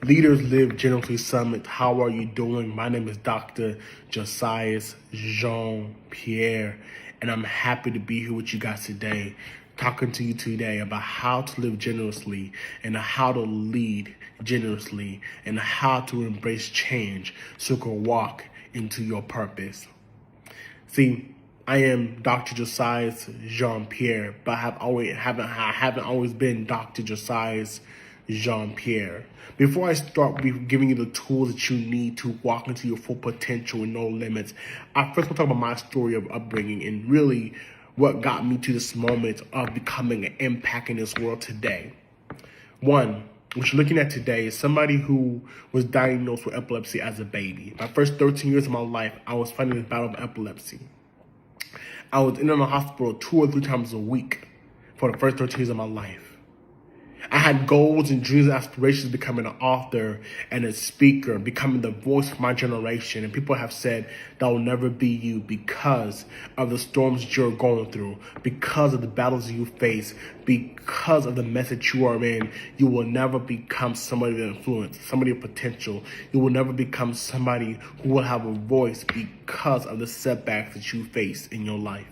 Leaders Live Generously Summit. How are you doing? My name is Dr. Josias Pierre, and I'm happy to be here with you guys today, talking to you today about how to live generously and how to lead generously and how to embrace change so you can walk into your purpose. See, I am Dr. Josias Pierre, but I haven't always been Dr. Josias Pierre. Before I start giving you the tools that you need to walk into your full potential with no limits, I first want to talk about my story of upbringing and really what got me to this moment of becoming an impact in this world today. One, what you're looking at today is somebody who was diagnosed with epilepsy as a baby. My first 13 years of my life, I was fighting this battle of epilepsy. I was in the hospital 2 or 3 times a week for the first 13 years of my life. I had goals and dreams and aspirations of becoming an author and a speaker, becoming the voice of my generation. And people have said that will never be you because of the storms you're going through, because of the battles you face, because of the message you are in. You will never become somebody of influence, somebody of potential. You will never become somebody who will have a voice because of the setbacks that you face in your life.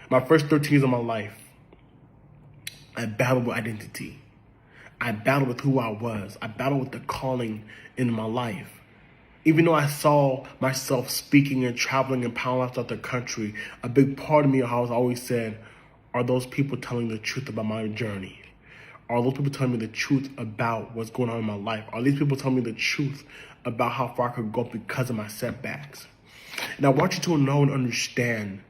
My first 13 years of my life, I battled with identity. I battled with who I was. I battled with the calling in my life. Even though I saw myself speaking and traveling and pounding out the country, a big part of me always said, are those people telling the truth about my journey? Are those people telling me the truth about what's going on in my life? Are these people telling me the truth about how far I could go because of my setbacks? And I want you to know and understand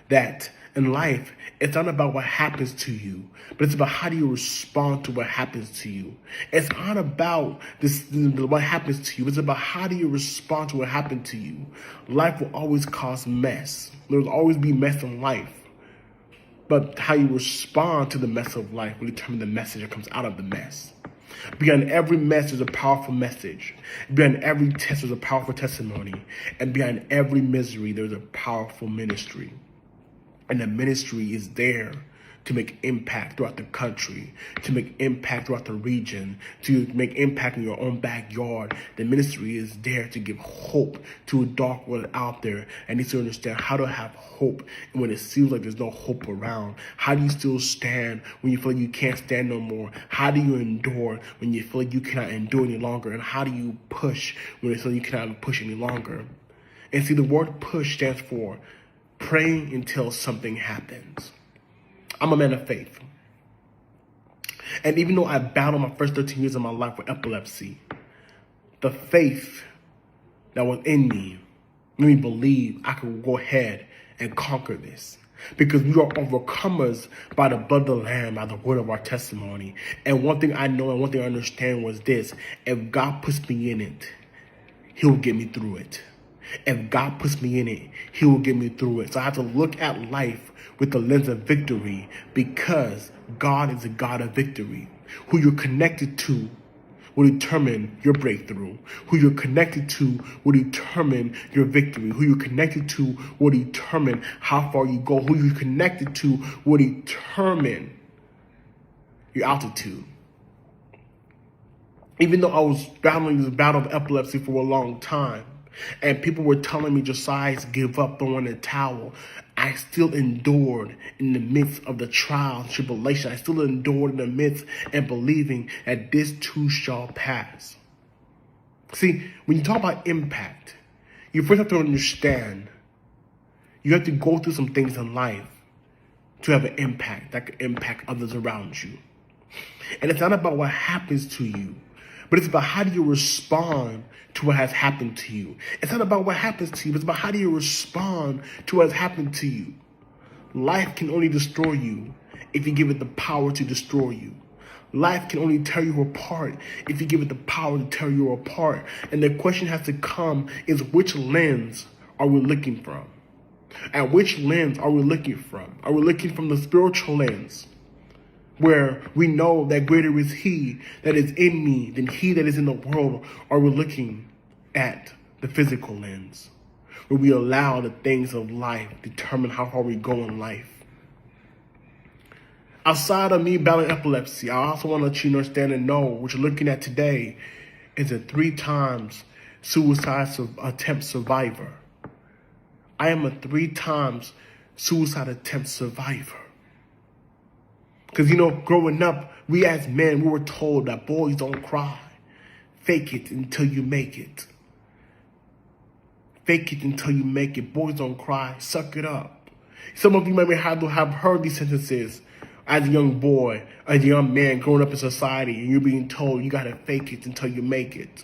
that in life, it's not about what happens to you, but it's about how do you respond to what happens to you. It's not about what happens to you. It's about how do you respond to what happened to you. Life will always cause mess. There will always be mess in life. But how you respond to the mess of life will determine the message that comes out of the mess. Behind every mess is a powerful message. Behind every test is a powerful testimony. And behind every misery, there's a powerful ministry. And the ministry is there to make impact throughout the country, to make impact throughout the region, to make impact in your own backyard. The ministry is there to give hope to a dark world out there and needs to understand how to have hope when it seems like there's no hope around. How do you still stand when you feel like you can't stand no more? How do you endure when you feel like you cannot endure any longer? And how do you push when you feel like you cannot push any longer? And see, the word push stands for praying until something happens. I'm a man of faith. And even though I battled my first 13 years of my life with epilepsy, the faith that was in me made me believe I could go ahead and conquer this. Because we are overcomers by the blood of the Lamb, by the word of our testimony. And one thing I know and one thing I understand was this: if God puts me in it, He'll get me through it. If God puts me in it, He will get me through it. So I have to look at life with the lens of victory because God is a God of victory. Who you're connected to will determine your breakthrough. Who you're connected to will determine your victory. Who you're connected to will determine how far you go. Who you're connected to will determine your altitude. Even though I was battling this battle of epilepsy for a long time, and people were telling me, Josias, give up, throw in the towel, I still endured in the midst of the trial and tribulation. I still endured in the midst and believing that this too shall pass. See, when you talk about impact, you first have to understand you have to go through some things in life to have an impact that can impact others around you. And it's not about what happens to you, but it's about how do you respond to what has happened to you. It's not about what happens to you, but it's about how do you respond to what has happened to you. Life can only destroy you if you give it the power to destroy you. Life can only tear you apart if you give it the power to tear you apart. And the question has to come is, which lens are we looking from? At which lens are we looking from? Are we looking from the spiritual lens, where we know that greater is He that is in me than he that is in the world? Or we're looking at the physical lens, where we allow the things of life determine how far we go in life? Outside of me battling epilepsy, I also want to let you understand and know what you're looking at today is a 3 times suicide attempt survivor. I am a 3 times suicide attempt survivor. Because, growing up, we as men, we were told that boys don't cry. Fake it until you make it. Fake it until you make it. Boys don't cry. Suck it up. Some of you may have heard these sentences as a young boy, as a young man growing up in society, and you're being told you got to fake it until you make it.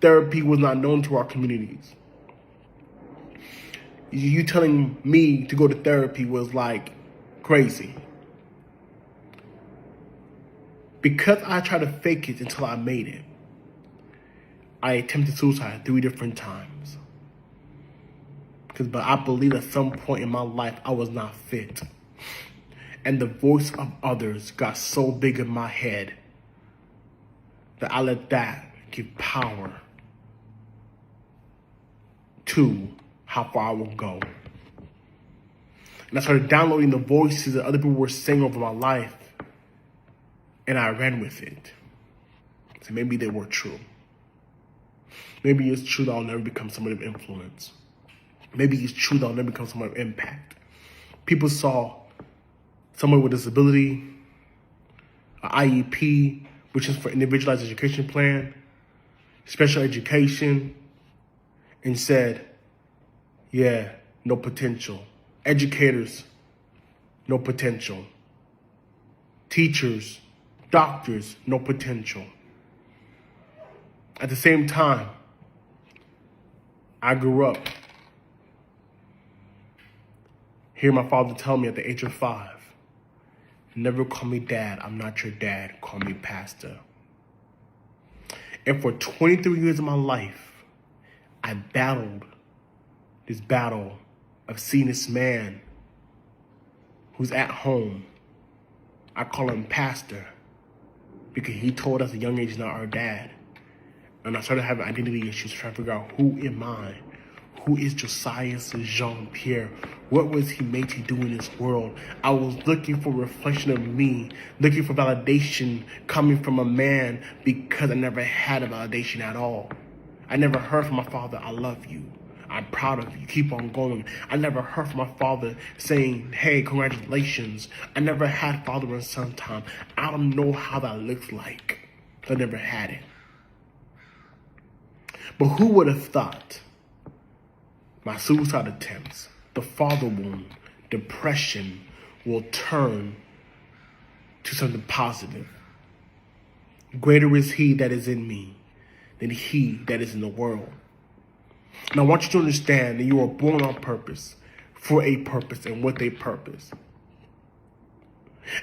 Therapy was not known to our communities. You telling me to go to therapy was like crazy. Because I tried to fake it until I made it, I attempted suicide 3 different times. But I believe at some point in my life I was not fit. And the voice of others got so big in my head that I let that give power to how far I will go. And I started downloading the voices that other people were saying over my life, and I ran with it. So maybe they were true. Maybe it's true that I'll never become someone of influence. Maybe it's true that I'll never become someone of impact. People saw someone with a disability, an IEP, which is for individualized education plan, special education, and said, yeah, no potential. Educators, no potential. Teachers, doctors, no potential. At the same time, I grew up hearing my father tell me at the age of 5, never call me dad, I'm not your dad, call me pastor. And for 23 years of my life, I battled this battle of seeing this man who's at home. I call him pastor because he told us at a young age he's not our dad. And I started having identity issues, trying to figure out who am I? Who is Josias Pierre? What was he made to do in this world? I was looking for a reflection of me, looking for validation coming from a man because I never had a validation at all. I never heard from my father, I love you. I'm proud of you. Keep on going. I never heard from my father saying, hey, congratulations. I never had father and son time. I don't know how that looks like. I never had it. But who would have thought my suicide attempts, the father wound, depression will turn to something positive? Greater is he that is in me than he that is in the world. And I want you to understand that you are born on purpose, for a purpose, and with a purpose.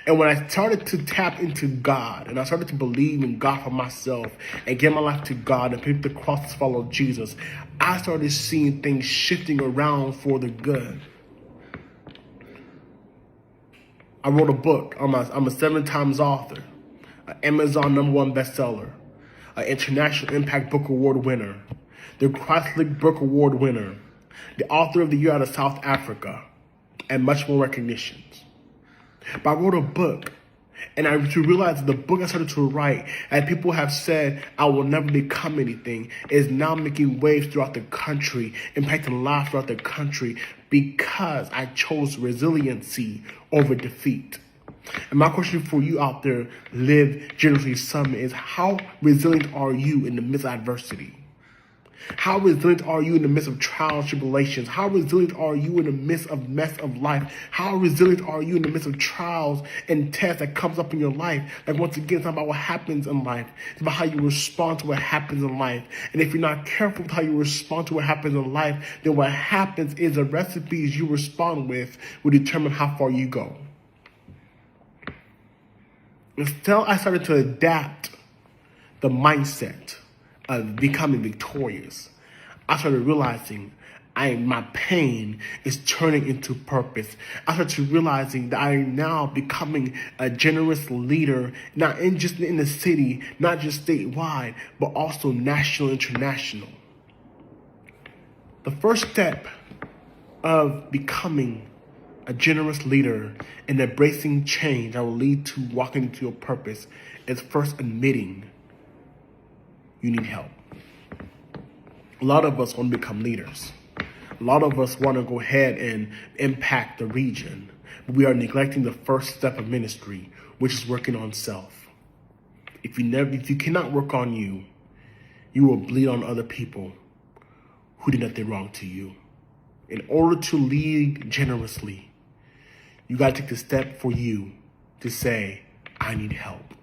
And when I started to tap into God, and I started to believe in God for myself, and give my life to God, and pick the cross to follow Jesus, I started seeing things shifting around for the good. I wrote a book. I'm a 7 times author, an Amazon #1 bestseller, an International Impact Book Award winner, the Christ-Lit Book Award winner, the author of the year out of South Africa, and much more recognitions. But I wrote a book, and I realized the book I started to write, and people have said I will never become anything, is now making waves throughout the country, impacting lives throughout the country, because I chose resiliency over defeat. And my question for you out there, Live Generously Summit, is how resilient are you in the midst of adversity? How resilient are you in the midst of trials and tribulations? How resilient are you in the midst of mess of life? How resilient are you in the midst of trials and tests that comes up in your life? Like, once again, it's not about what happens in life. It's about how you respond to what happens in life. And if you're not careful with how you respond to what happens in life, then what happens is the recipes you respond with will determine how far you go. Until I started to adapt the mindset of becoming victorious, I started realizing my pain is turning into purpose. I started realizing that I am now becoming a generous leader, not just in the city, not just statewide, but also national, international. The first step of becoming a generous leader, and embracing change that will lead to walking into your purpose is first admitting you need help. A lot of us want to become leaders. A lot of us want to go ahead and impact the region. But we are neglecting the first step of ministry, which is working on self. If you cannot work on you, you will bleed on other people who did nothing wrong to you. In order to lead generously, you got to take the step for you to say, I need help.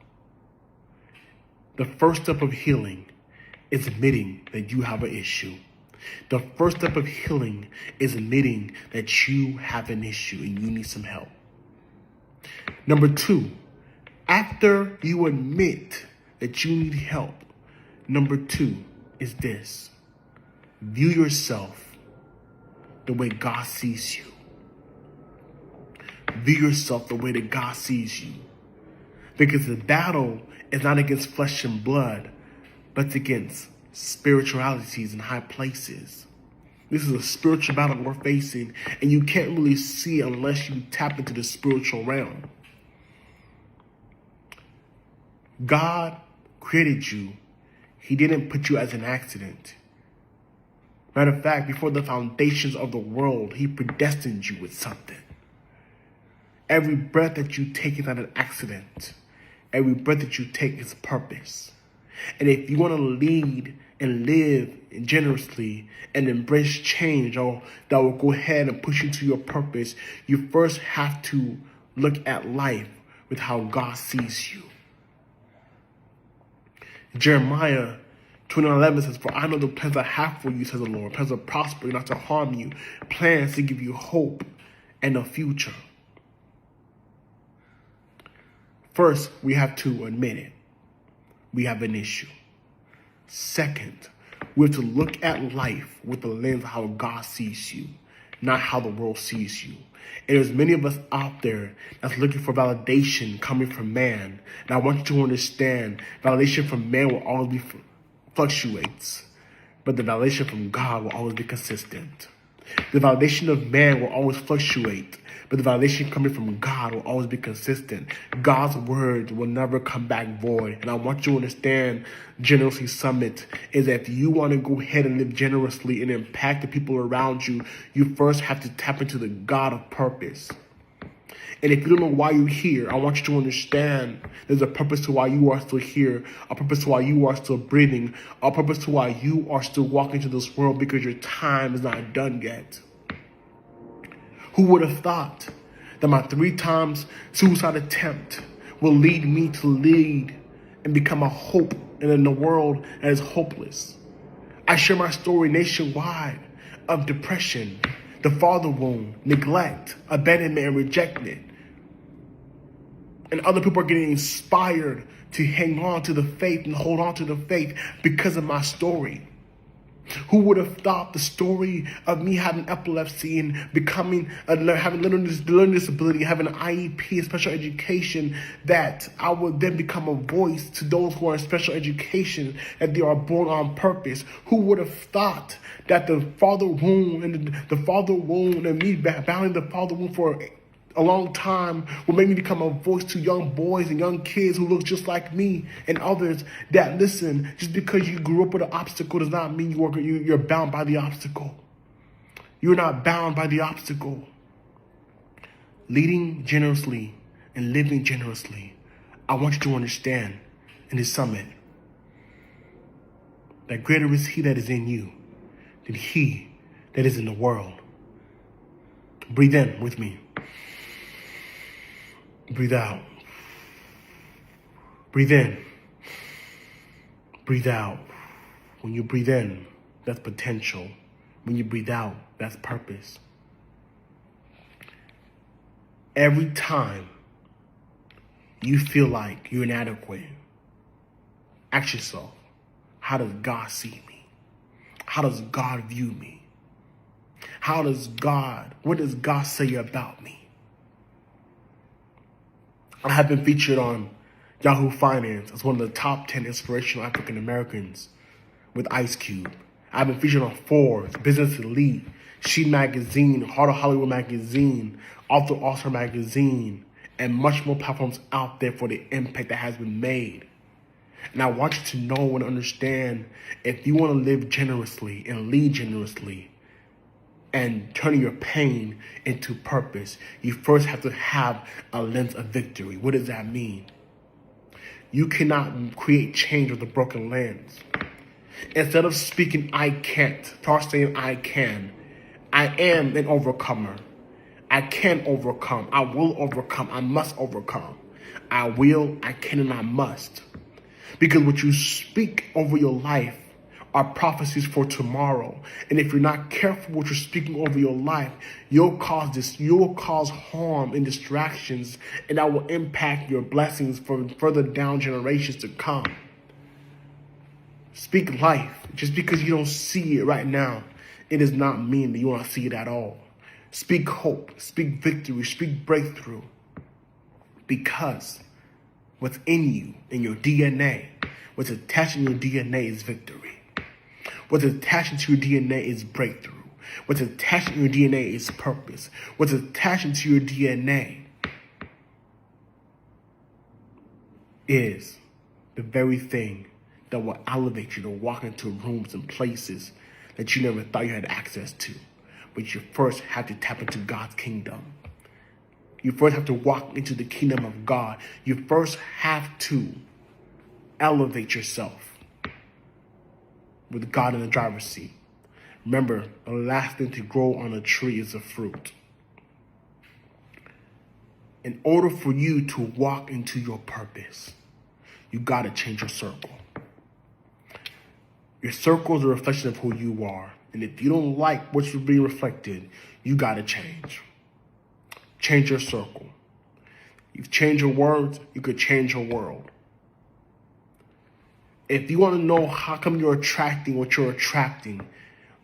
The first step of healing is admitting that you have an issue. The first step of healing is admitting that you have an issue and you need some help. Number 2, after you admit that you need help, number 2 is this: view yourself the way God sees you. View yourself the way that God sees you. Because the battle is not against flesh and blood, but it's against spiritualities in high places. This is a spiritual battle we're facing, and you can't really see it unless you tap into the spiritual realm. God created you. He didn't put you as an accident. Matter of fact, before the foundations of the world, He predestined you with something. Every breath that you take is not an accident. Every breath that you take is purpose. And if you want to lead and live generously and embrace change that will go ahead and push you to your purpose, you first have to look at life with how God sees you. Jeremiah 29:11 says, "For I know the plans I have for you, says the Lord, plans to prosper you, not to harm you, plans to give you hope and a future." First, we have to admit it. We have an issue. Second, we have to look at life with the lens of how God sees you, not how the world sees you. And there's many of us out there that's looking for validation coming from man. And I want you to understand, validation from man will always fluctuates, but the validation from God will always be consistent. The validation of man will always fluctuate, but the validation coming from God will always be consistent. God's word will never come back void. And I want you to understand, Generosity Summit, is that if you want to go ahead and live generously and impact the people around you, you first have to tap into the God of purpose. And if you don't know why you're here, I want you to understand there's a purpose to why you are still here, a purpose to why you are still breathing, a purpose to why you are still walking to this world, because your time is not done yet. Who would have thought that my 3 times suicide attempt will lead me to lead and become a hope in a world that is hopeless? I share my story nationwide of depression, the father wound, neglect, abandonment, and rejected. And other people are getting inspired to hang on to the faith and hold on to the faith because of my story. Who would have thought the story of me having epilepsy and becoming, having learning disability, having an IEP, special education, that I would then become a voice to those who are in special education, that they are born on purpose? Who would have thought that the father wound and me battling the father wound for a long time will make me become a voice to young boys and young kids who look just like me and others, that listen, just because you grew up with an obstacle does not mean you're bound by the obstacle. You're not bound by the obstacle. Leading generously and living generously, I want you to understand in this summit that greater is He that is in you than he that is in the world. Breathe in with me. Breathe out. Breathe in. Breathe out. When you breathe in, that's potential. When you breathe out, that's purpose. Every time you feel like you're inadequate, ask yourself, how does God see me? How does God view me? What does God say about me? I have been featured on Yahoo Finance as one of the top 10 inspirational African Americans with Ice Cube. I've been featured on Forbes, Business Elite, She Magazine, Heart of Hollywood Magazine, Author Magazine, and much more platforms out there for the impact that has been made. And I want you to know and understand, if you want to live generously and lead generously and turning your pain into purpose, you first have to have a lens of victory. What does that mean? You cannot create change with a broken lens. Instead of speaking I can't, start saying I can. I am an overcomer. I can overcome. I will overcome. I must overcome. I will, I can, and I must. Because what you speak over your life are prophecies for tomorrow. And if you're not careful what you're speaking over your life, you'll cause harm and distractions, and that will impact your blessings for further down generations to come. Speak life. Just because you don't see it right now, it does not mean that you won't see it at all. Speak hope, speak victory, speak breakthrough. Because what's in you, in your DNA, what's attached in your DNA is victory. What's attached to your DNA is breakthrough. What's attached in your DNA is purpose. What's attached into your DNA is the very thing that will elevate you to walk into rooms and places that you never thought you had access to. But you first have to tap into God's kingdom. You first have to walk into the kingdom of God. You first have to elevate yourself with God in the driver's seat. Remember, the last thing to grow on a tree is the fruit. In order for you to walk into your purpose, you got to change your circle. Your circle is a reflection of who you are. And if you don't like what's being reflected, you got to change. Change your circle. You've changed your words, you could change your world. If you want to know how come you're attracting what you're attracting,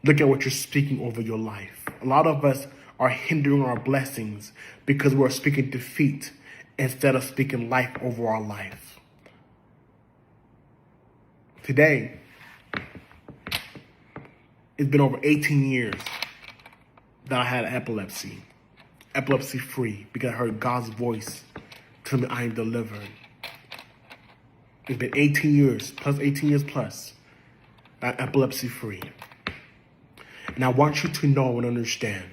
look at what you're speaking over your life. A lot of us are hindering our blessings because we're speaking defeat instead of speaking life over our life. Today, it's been over 18 years that I had epilepsy. Epilepsy free, because I heard God's voice tell me I am delivered. It's been 18 years plus, I'm epilepsy free. And I want you to know and understand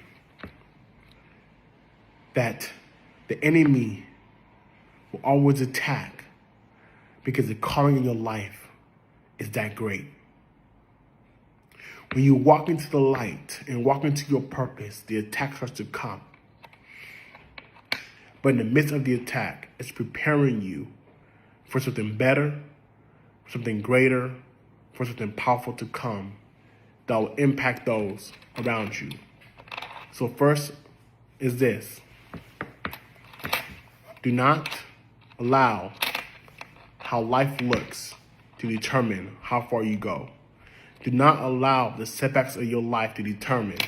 that the enemy will always attack because the calling in your life is that great. When you walk into the light and walk into your purpose, the attack starts to come. But in the midst of the attack, it's preparing you for something better, something greater, for something powerful to come that will impact those around you. So first is this. Do not allow how life looks to determine how far you go. Do not allow the setbacks of your life to determine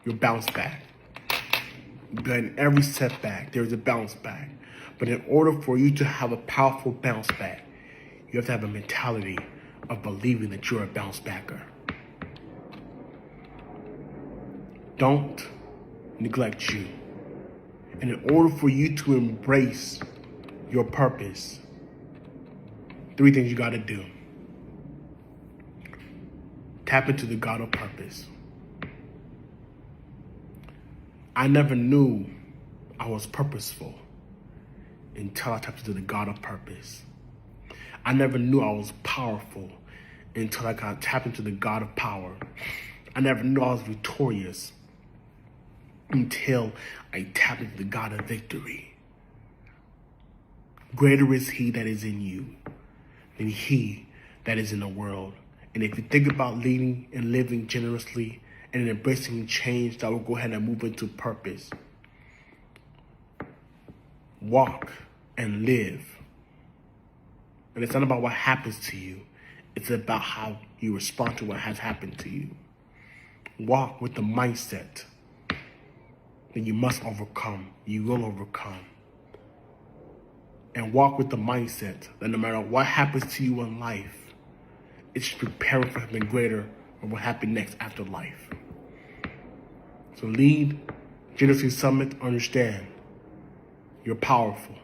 your bounce back. But in every setback, there is a bounce back. But in order for you to have a powerful bounce back, you have to have a mentality of believing that you're a bounce backer. Don't neglect you. And in order for you to embrace your purpose, 3 things you got to do. Tap into the God of purpose. I never knew I was purposeful until I tapped into the God of purpose. I never knew I was powerful until I got tapped into the God of power. I never knew I was victorious until I tapped into the God of victory. Greater is he that is in you than he that is in the world. And if you think about leading and living generously and embracing change that will go ahead and move into purpose, walk and live. And it's not about what happens to you. It's about how you respond to what has happened to you. Walk with the mindset that you must overcome. You will overcome. And walk with the mindset that no matter what happens to you in life, it's preparing for something greater or what happened next after life. So lead Genesee Summit, understand you're powerful.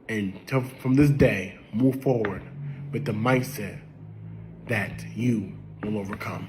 And from this day, move forward with the mindset that you will overcome.